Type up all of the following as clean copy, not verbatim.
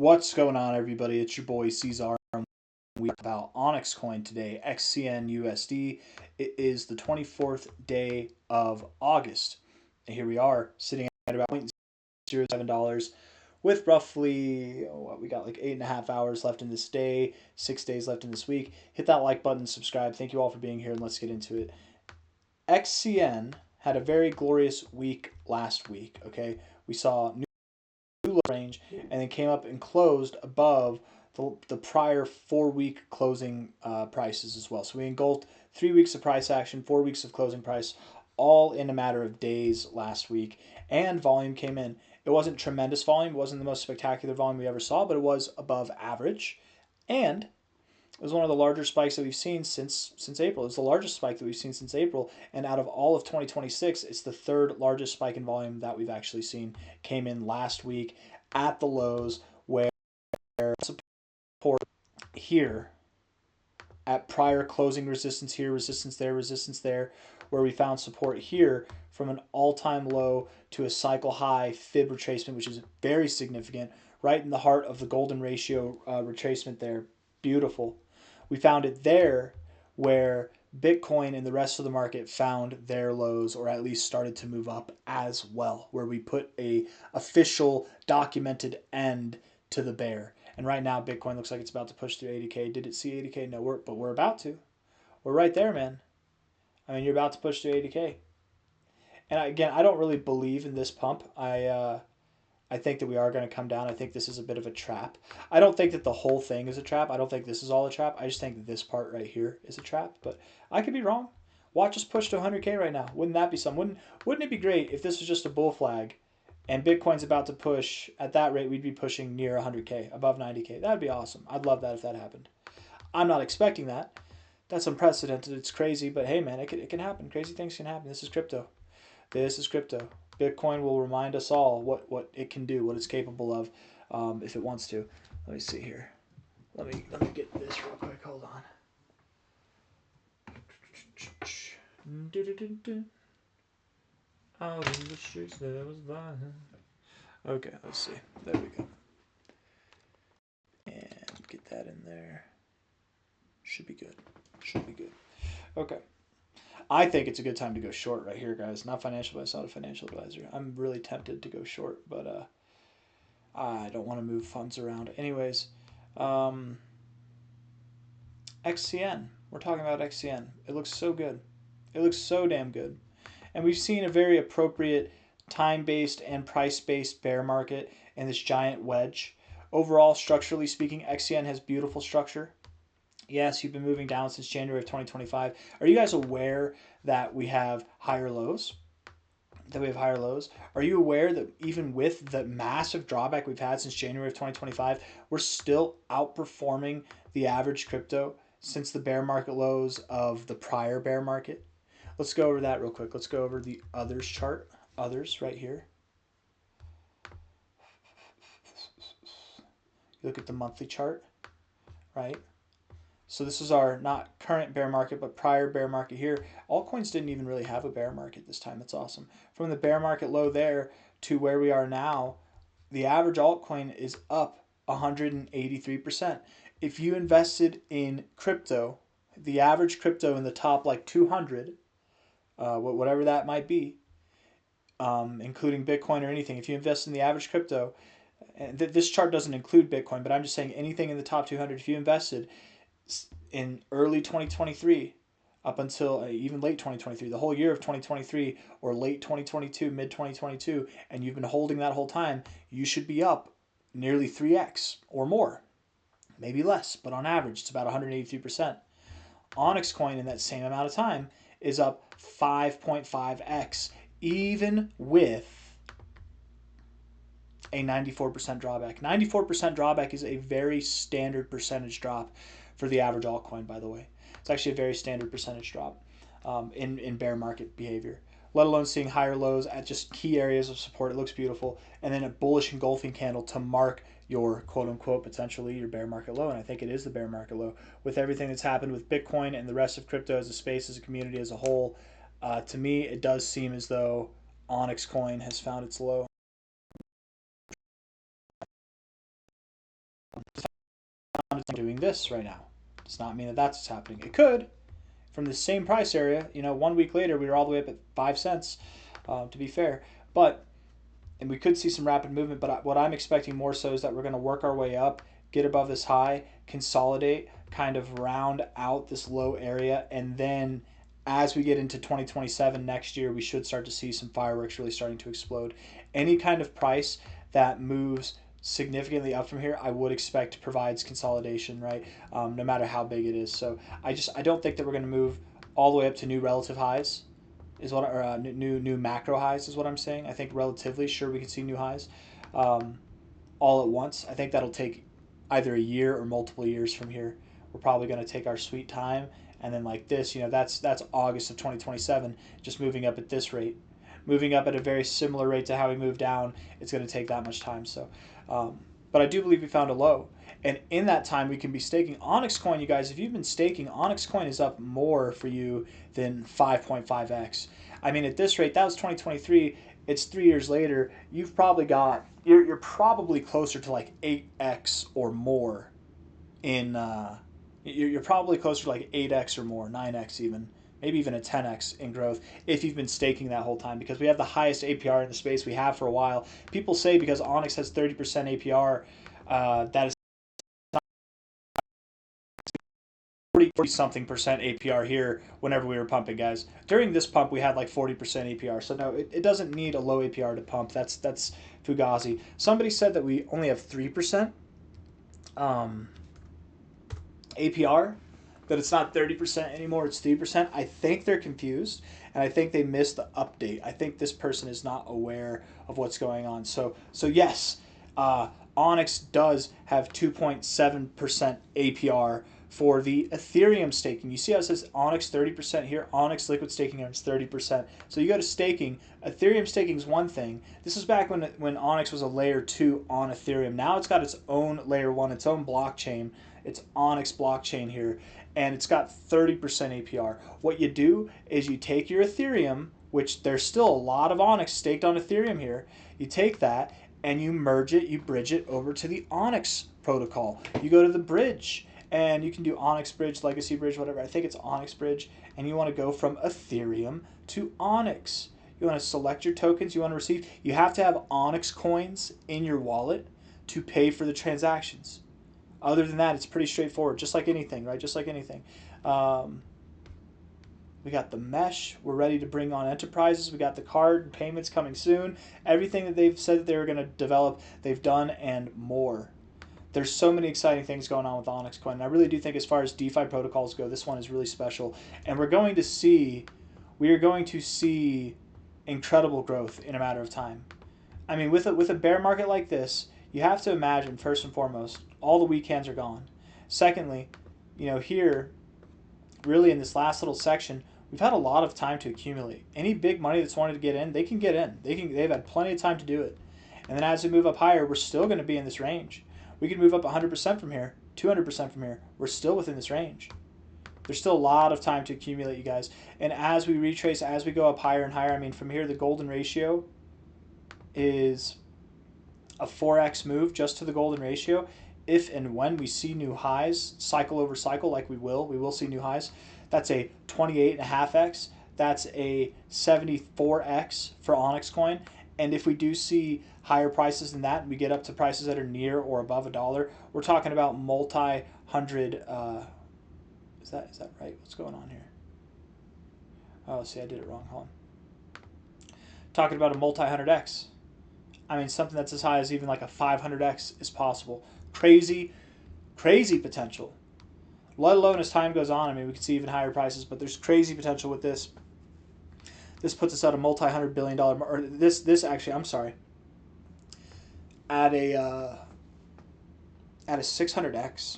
What's going on, everybody? It's your boy C-Zar. We talk about OnyxCoin today, XCN USD. It is the 24th day of August. And here we are, sitting at about $0.07 with roughly, we got like 8.5 hours left in this day, 6 days left in this week. Hit that like button, subscribe. Thank you all for being here, and let's get into it. XCN had a very glorious week last week, okay? We saw new range and then came up and closed above the prior 4-week closing prices as well. So we engulfed 3 weeks of price action, 4 weeks of closing price, all in a matter of days last week. And volume came in. It wasn't tremendous volume. It wasn't the most spectacular volume we ever saw, but it was above average. And it was one of the larger spikes that we've seen since April. It's the largest spike that we've seen since April, and out of all of 2026, it's the third largest spike in volume that we've actually seen. Came in last week at the lows where support here at prior closing resistance here, resistance there, where we found support here from an all-time low to a cycle high fib retracement, which is very significant, right in the heart of the golden ratio retracement there. Beautiful. We found it there where Bitcoin and the rest of the market found their lows, or at least started to move up as well, where we put a official documented end to the bear. And right now Bitcoin looks like it's about to push through 80K. Did it see 80K? No, but we're about to. We're right there, man. I mean, you're about to push through 80K. And again, I don't really believe in this pump. I think that we are going to come down. I think this is a bit of a trap. I don't think that the whole thing is a trap. I don't think this is all a trap. I just think that this part right here is a trap. But I could be wrong. Watch us push to 100K right now. Wouldn't that be something? Wouldn't it be great if this was just a bull flag and Bitcoin's about to push, at that rate, we'd be pushing near 100K, above 90K. That would be awesome. I'd love that if that happened. I'm not expecting that. That's unprecedented. It's crazy. But hey, man, it can happen. Crazy things can happen. This is crypto. This is crypto. Bitcoin will remind us all what it can do, what it's capable of, if it wants to. Let me see here. Let me get this real quick. Hold on. Out in the streets there was violence. Okay, let's see. There we go. And get that in there. Should be good. Should be good. Okay. I think it's a good time to go short right here, guys. Not financial advice, not a financial advisor. I'm really tempted to go short, but I don't want to move funds around. Anyways, XCN. We're talking about XCN. It looks so good. It looks so damn good. And we've seen a very appropriate time-based and price-based bear market in this giant wedge. Overall, structurally speaking, XCN has beautiful structure. Yes, you've been moving down since January of 2025. Are you guys aware that we have higher lows? Are you aware that even with the massive drawback we've had since January of 2025, we're still outperforming the average crypto since the bear market lows of the prior bear market? Let's go over that real quick. Let's go over the others chart. Others right here. Look at the monthly chart, right? So this is our not current bear market, but prior bear market here. Altcoins didn't even really have a bear market this time. That's awesome. From the bear market low there to where we are now, the average altcoin is up 183%. If you invested in crypto, the average crypto in the top like 200, whatever that might be, including Bitcoin or anything, if you invest in the average crypto, and this chart doesn't include Bitcoin, but I'm just saying anything in the top 200, if you invested in early 2023 up until even late 2023, the whole year of 2023 or late 2022, mid 2022, and you've been holding that whole time, you should be up nearly 3x or more, maybe less, but on average it's about 183%. OnyxCoin in that same amount of time is up 5.5x, even with a 94% drawback. 94% drawback is a very standard percentage drop for the average altcoin, by the way. It's actually a very standard percentage drop in bear market behavior, let alone seeing higher lows at just key areas of support. It looks beautiful. And then a bullish engulfing candle to mark your quote-unquote potentially your bear market low. And I think it is the bear market low with everything that's happened with Bitcoin and the rest of crypto as a space, as a community as a whole. To me, it does seem as though OnyxCoin has found its low. It's doing this right now. Does not mean that that's what's happening. It could. From the same price area, 1 week later, we were all the way up at 5 cents, to be fair. And we could see some rapid movement, but what I'm expecting more so is that we're going to work our way up, get above this high, consolidate, kind of round out this low area, and then as we get into 2027 next year, we should start to see some fireworks really starting to explode. Any kind of price that moves significantly up from here, I would expect provides consolidation, right? No matter how big it is. So I don't think that we're going to move all the way up to new relative highs, is what, or new macro highs is what I'm saying. I think relatively sure we can see new highs all at once. I think that'll take either a year or multiple years from here. We're probably going to take our sweet time, and then like this, that's August of 2027, just moving up at this rate, moving up at a very similar rate to how we moved down. It's going to take that much time. So, but I do believe we found a low, and in that time we can be staking OnyxCoin. You guys, if you've been staking, OnyxCoin is up more for you than 5.5x. I mean, at this rate, that was 2023. It's 3 years later. You've probably got you're probably closer to like 8x or more in. You're probably closer to like 8x or more, 9x even, maybe even a 10x in growth if you've been staking that whole time, because we have the highest APR in the space we have for a while. People say because Onyx has 30% APR, that is 40-something percent APR here whenever we were pumping, guys. During this pump, we had like 40% APR. So no, it doesn't need a low APR to pump. That's Fugazi. Somebody said that we only have 3% APR, that it's not 30% anymore, it's 3%. I think they're confused, and I think they missed the update. I think this person is not aware of what's going on. So yes, Onyx does have 2.7% APR for the Ethereum staking. You see how it says Onyx 30% here? Onyx liquid staking earns 30%. So you go to staking. Ethereum staking is one thing. This is back when Onyx was a layer 2 on Ethereum. Now it's got its own layer 1, its own blockchain. It's Onyx blockchain here, and it's got 30% APR. What you do is you take your Ethereum, which there's still a lot of Onyx staked on Ethereum here. You take that and you merge it, you bridge it over to the Onyx protocol. You go to the bridge, and you can do Onyx Bridge, Legacy Bridge, whatever. I think it's Onyx Bridge. And you want to go from Ethereum to Onyx. You want to select your tokens you want to receive. You have to have Onyx coins in your wallet to pay for the transactions. Other than that, it's pretty straightforward, just like anything, right? Just like anything. We got the mesh. We're ready to bring on enterprises. We got the card payments coming soon. Everything that they've said that they were going to develop, they've done, and more. There's so many exciting things going on with OnyxCoin. And I really do think as far as DeFi protocols go, this one is really special. And we are going to see incredible growth in a matter of time. I mean, with a bear market like this, you have to imagine, first and foremost, all the weak hands are gone. Secondly, here, really in this last little section, we've had a lot of time to accumulate. Any big money that's wanted to get in, they can get in. They've had plenty of time to do it. And then as we move up higher, we're still going to be in this range. We can move up 100% from here, 200% from here. We're still within this range. There's still a lot of time to accumulate, you guys. And as we retrace, as we go up higher and higher, I mean, from here, the golden ratio is a 4x move just to the golden ratio. If and when we see new highs, cycle over cycle, like we will see new highs. That's a 28.5x. That's a 74x for OnyxCoin. And if we do see higher prices than that, and we get up to prices that are near or above $1, we're talking about multi-hundred. Is that right? What's going on here? Oh, see, I did it wrong. Hold on. Talking about a multi-100x. I mean, something that's as high as even like a 500x is possible. Crazy, crazy potential. Let alone as time goes on, I mean, we could see even higher prices, but there's crazy potential with this. This puts us at a multi-$100 billion, or this actually, I'm sorry, at a 600x,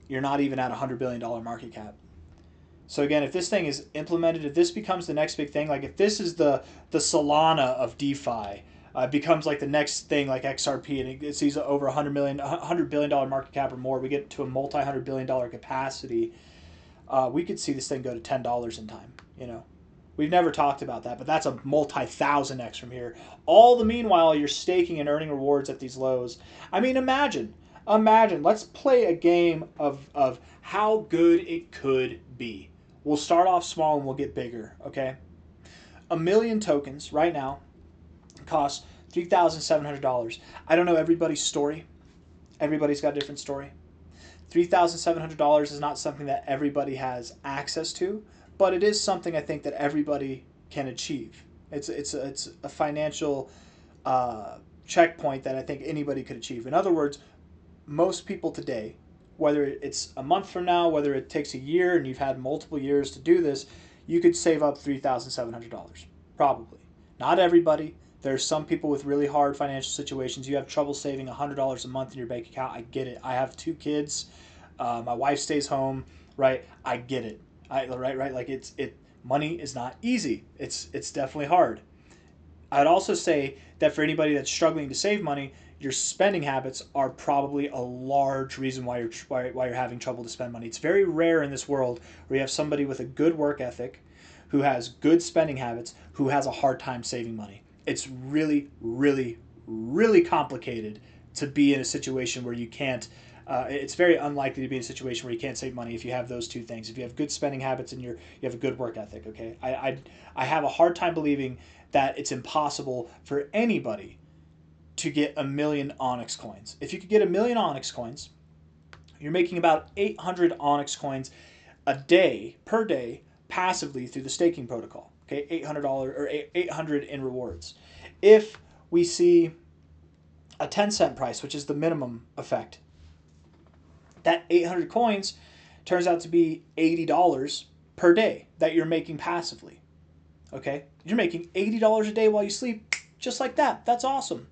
you're not even at a $100 billion market cap. So again, if this thing is implemented, if this becomes the next big thing, like if this is the Solana of DeFi, becomes like the next thing like XRP, and it sees over $100 billion market cap or more, we get to a multi-$100 billion capacity, we could see this thing go to $10 in time, We've never talked about that, but that's a multi-thousand X from here. All the meanwhile, you're staking and earning rewards at these lows. I mean, imagine. Let's play a game of how good it could be. We'll start off small and we'll get bigger, okay? 1,000,000 tokens right now cost $3,700. I don't know everybody's story. Everybody's got a different story. $3,700 is not something that everybody has access to, but it is something I think that everybody can achieve. It's a financial checkpoint that I think anybody could achieve. In other words, most people today, whether it's a month from now, whether it takes a year and you've had multiple years to do this, you could save up $3,700. Probably. Not everybody. There's some people with really hard financial situations. You have trouble saving $100 a month in your bank account. I get it. I have 2 kids. My wife stays home. Right. I get it. Right. Like money is not easy. It's definitely hard. I'd also say that for anybody that's struggling to save money, your spending habits are probably a large reason why you're having trouble to spend money. It's very rare in this world where you have somebody with a good work ethic, who has good spending habits, who has a hard time saving money. It's really, really, really complicated to be in a situation where you can't. It's very unlikely to be in a situation where you can't save money if you have those 2 things. If you have good spending habits and you have a good work ethic. Okay, I have a hard time believing that it's impossible for anybody to get 1,000,000 Onyx coins. If you could get 1,000,000 Onyx coins, you're making about 800 Onyx coins a day per day passively through the staking protocol. Okay, $800 or 800 in rewards. If we see a 10-cent price, which is the minimum effect, that 800 coins turns out to be $80 per day that you're making passively. Okay, you're making $80 a day while you sleep, just like that. That's awesome.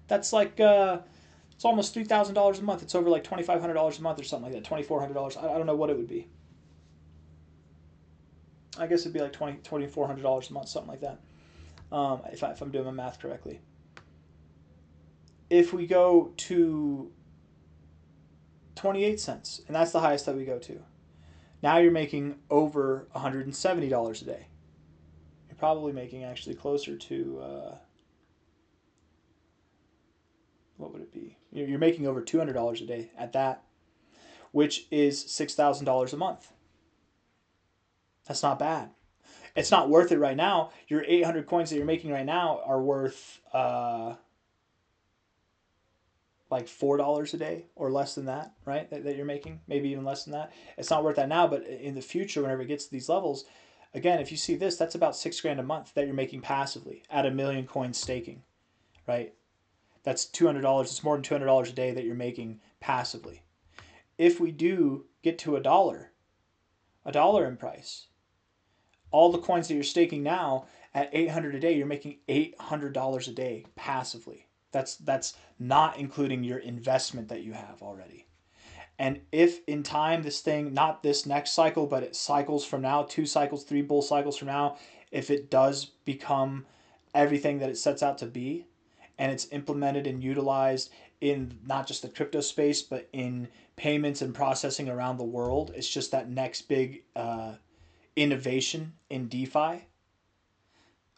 That's like it's almost $3,000 a month. It's over like $2,500 a month or something like that. $2,400. I don't know what it would be. I guess it'd be like $2,400 a month, something like that. If I'm doing my math correctly. If we go to 28 cents, and that's the highest that we go to, now you're making over $170 a day. You're probably making actually closer to what would it be? You're making over $200 a day at that, which is $6,000 a month. That's not bad. It's not worth it right now. Your 800 coins that you're making right now are worth like $4 a day or less than that, right? That you're making, maybe even less than that. It's not worth that now, but in the future, whenever it gets to these levels, again, if you see this, that's about $6,000 a month that you're making passively at 1,000,000 coins staking, right? That's $200. It's more than $200 a day that you're making passively. If we do get to $1 in price, all the coins that you're staking now at 800 a day, you're making $800 a day passively. That's not including your investment that you have already. And if in time this thing, not this next cycle, but it cycles from now, 2 cycles, 3 bull cycles from now, if it does become everything that it sets out to be, and it's implemented and utilized in not just the crypto space, but in payments and processing around the world, it's just that next big innovation in DeFi.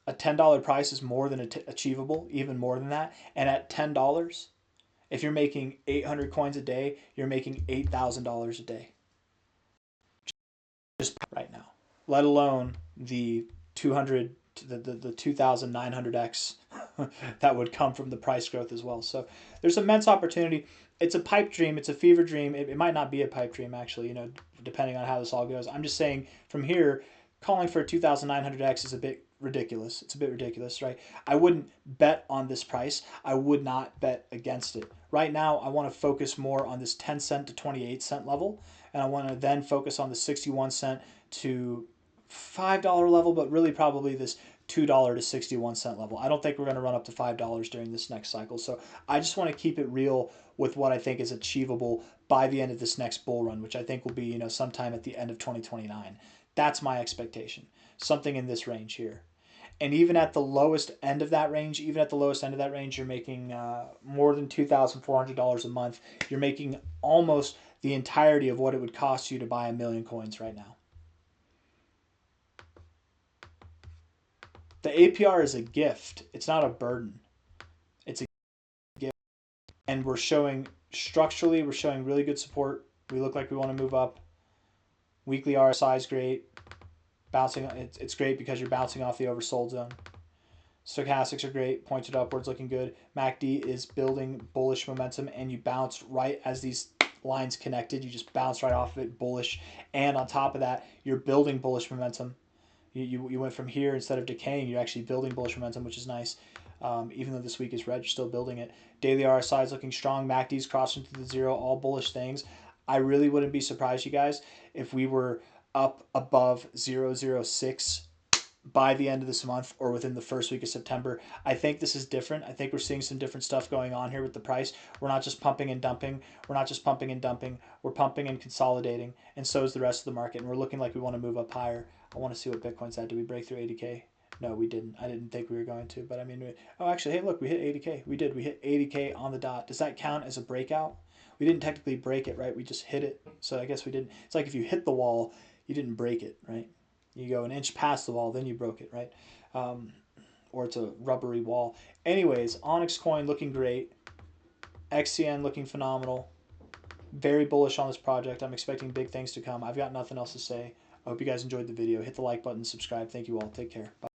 A $10 price is more than achievable, even more than that. And at $10, if you're making 800 coins a day, you're making $8,000 a day. Just right now. Let alone the 200, the 2,900x that would come from the price growth as well. So there's immense opportunity. It's a pipe dream. It's a fever dream. It might not be a pipe dream, actually, depending on how this all goes. I'm just saying from here, calling for a 2,900x is a bit ridiculous. It's a bit ridiculous, right? I wouldn't bet on this price. I would not bet against it. Right now, I want to focus more on this 10 cent to 28 cent level, and I want to then focus on the 61 cent to $5 level, but really probably this $2 to 61 cent level. I don't think we're going to run up to $5 during this next cycle. So I just want to keep it real with what I think is achievable by the end of this next bull run, which I think will be, sometime at the end of 2029. That's my expectation. Something in this range here. And even at the lowest end of that range, you're making more than $2,400 a month. You're making almost the entirety of what it would cost you to buy 1,000,000 coins right now. The APR is a gift. It's not a burden. It's a gift. And we're showing, structurally, we're showing really good support. We look like we want to move up. Weekly RSI is great. Bouncing, it's great because you're bouncing off the oversold zone. Stochastics are great, pointed upwards, looking good. MACD is building bullish momentum, and you bounced right as these lines connected. You just bounced right off of it, bullish. And on top of that, you're building bullish momentum. You went from here, instead of decaying, you're actually building bullish momentum, which is nice. Even though this week is red, you're still building it. Daily RSI is looking strong. MACD's crossing through the zero, all bullish things. I really wouldn't be surprised, you guys, if we were up above 006 by the end of this month or within the first week of September. I think this is different. I think we're seeing some different stuff going on here with the price. We're not just pumping and dumping. We're not just pumping and dumping. We're pumping and consolidating, and so is the rest of the market. And we're looking like we want to move up higher. I want to see what Bitcoin's at. Did we break through 80K? No, we didn't. I didn't think we were going to, but I mean, oh, actually, hey, look, we hit 80K. We did. We hit 80K on the dot. Does that count as a breakout? We didn't technically break it, right? We just hit it. So I guess we didn't. It's like if you hit the wall, you didn't break it, right? You go an inch past the wall, then you broke it, right? Or it's a rubbery wall. Anyways, OnyxCoin looking great. XCN looking phenomenal. Very bullish on this project. I'm expecting big things to come. I've got nothing else to say. I hope you guys enjoyed the video. Hit the like button, subscribe. Thank you all. Take care. Bye.